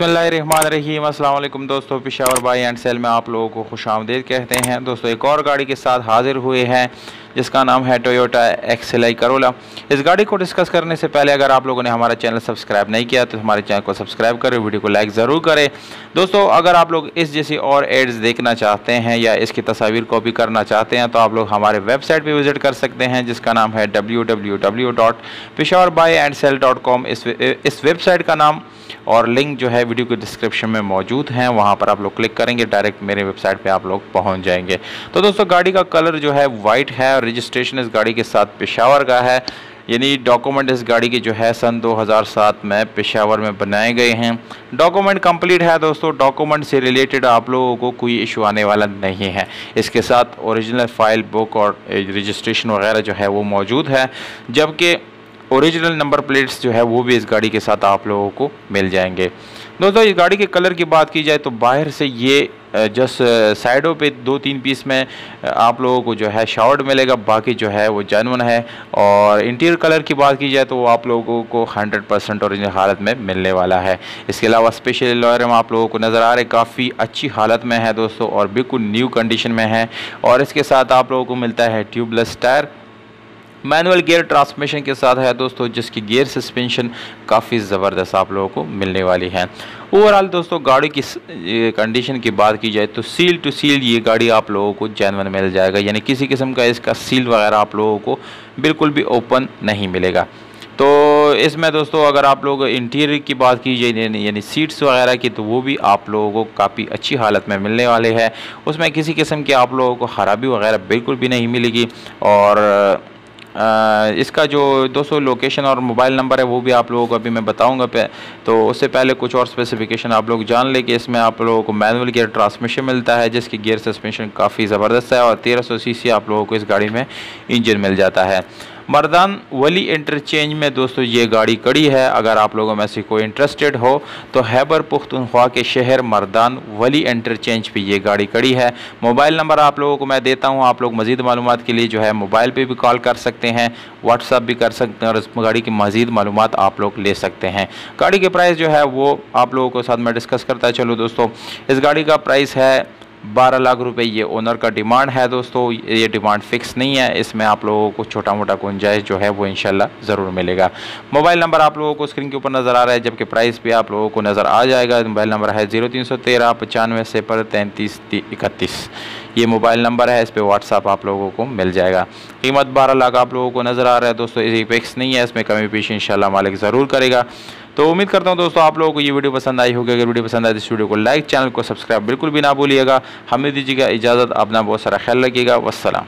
बिस्मिल्लाहिर्रहमानिर्रहीम। अस्सलाम वालेकुम दोस्तों, पेशावर बाय एंड सेल में आप लोगों को खुशामदीद कहते हैं। दोस्तों एक और गाड़ी के साथ हाजिर हुए हैं जिसका नाम है टोयोटा एक्सएलआई करोला। इस गाड़ी को डिस्कस करने से पहले अगर आप लोगों ने हमारा चैनल सब्सक्राइब नहीं किया तो हमारे चैनल को सब्सक्राइब करें, वीडियो को लाइक ज़रूर करें। दोस्तों अगर आप लोग इस जैसी और एड्स देखना चाहते हैं या इसकी तस्वीर कॉपी करना चाहते हैं तो आप लोग हमारे वेबसाइट पर विज़िट कर सकते हैं जिसका नाम है www.peshawarbyandsell.com। इस वेबसाइट का नाम और लिंक जो है वीडियो के डिस्क्रिप्शन में मौजूद हैं, वहाँ पर आप लोग क्लिक करेंगे डायरेक्ट मेरे वेबसाइट पे आप लोग पहुँच जाएंगे। तो दोस्तों गाड़ी का कलर जो है वाइट है और रजिस्ट्रेशन इस गाड़ी के साथ पेशावर का है, यानी डॉक्यूमेंट इस गाड़ी के जो है सन 2007 में पेशावर में बनाए गए हैं। डॉक्यूमेंट कंप्लीट है दोस्तों, डॉक्यूमेंट से रिलेटेड आप लोगों को कोई इशू आने वाला नहीं है। इसके साथ ओरिजिनल फाइल बुक और रजिस्ट्रेशन वगैरह जो है वो मौजूद है, जबकि ओरिजिनल नंबर प्लेट्स जो है वो भी इस गाड़ी के साथ आप लोगों को मिल जाएंगे। दोस्तों इस गाड़ी के कलर की बात की जाए तो बाहर से ये जस्ट साइडों पे 2-3 पीस में आप लोगों को जो है शावर्ड मिलेगा, बाकी जो है वो जेन्युइन है। और इंटीरियर कलर की बात की जाए तो वो आप लोगों को 100% ओरिजिनल हालत में मिलने वाला है। इसके अलावा स्पेशल लॉयर में आप लोगों को नज़र आ रहे काफ़ी अच्छी हालत में है दोस्तों और बिल्कुल न्यू कंडीशन में है। और इसके साथ आप लोगों को मिलता है tubeless tyre, manual gear transmission के साथ है दोस्तों, जिसकी गियर सस्पेंशन काफ़ी ज़बरदस्त आप लोगों को मिलने वाली है। ओवरऑल दोस्तों गाड़ी की कंडीशन की बात की जाए तो सील टू सील ये गाड़ी आप लोगों को जेन्युइन मिल जाएगा, यानी किसी किस्म का इसका सील वगैरह आप लोगों को बिल्कुल भी ओपन नहीं मिलेगा। तो इसमें दोस्तों अगर आप लोग इंटीरियर की बात की जाए यानी सीट्स वगैरह की तो वो भी आप लोगों को काफ़ी अच्छी हालत में मिलने वाले हैं। उसमें किसी किस्म की आप लोगों को ख़राबी वगैरह बिल्कुल भी नहीं मिलेगी। और इसका जो दोस्तों लोकेशन और मोबाइल नंबर है वो भी आप लोगों को अभी मैं बताऊंगा तो उससे पहले कुछ और स्पेसिफिकेशन आप लोग जान लें कि इसमें आप लोगों को मैनुअल गियर ट्रांसमिशन मिलता है, जिसकी गियर सस्पेंशन काफ़ी ज़बरदस्त है और 1300 सीसी आप लोगों को इस गाड़ी में इंजन मिल जाता है। मर्दान वली इंटरचेंज में दोस्तों ये गाड़ी खड़ी है। अगर आप लोगों में से कोई इंटरेस्टेड हो तो खैबर पख्तूनख्वा के शहर मर्दान वली इंटरचेंज पे ये गाड़ी खड़ी है। मोबाइल नंबर आप लोगों को मैं देता हूँ, आप लोग मज़ीद मालूमात के लिए जो है मोबाइल पे भी कॉल कर सकते हैं, व्हाट्सअप भी कर सकते हैं और इस गाड़ी की मज़ीद मालूमात आप लोग ले सकते हैं। गाड़ी के प्राइस जो है वो आप लोगों के साथ मैं डिस्कस करता चलो दोस्तों। इस गाड़ी का प्राइस है 12 लाख रुपए, ये ओनर का डिमांड है दोस्तों, ये डिमांड फिक्स नहीं है, इसमें आप लोगों को छोटा मोटा गुंजाइश जो है वो इंशाल्लाह ज़रूर मिलेगा। मोबाइल नंबर आप लोगों को स्क्रीन के ऊपर नज़र आ रहा है, जबकि प्राइस भी आप लोगों को नज़र आ जाएगा। मोबाइल नंबर है 0313 95 33 31। ये मोबाइल नंबर है, इस पर व्हाट्सअप आप लोगों को मिल जाएगा। कीमत 12 लाख आप लोगों को नज़र आ रहा है दोस्तों, ये फिक्स नहीं है, इसमें कमी पेशी इंशाल्लाह मालिक ज़रूर करेगा। तो उम्मीद करता हूं दोस्तों आप लोगों को ये वीडियो पसंद आई होगी। अगर वीडियो पसंद आए तो इस वीडियो को लाइक, चैनल को सब्सक्राइब बिल्कुल भी ना भूलिएगा। हमें दीजिएगा इजाज़त, अपना बहुत सारा ख्याल रखिएगा। वस्सलाम।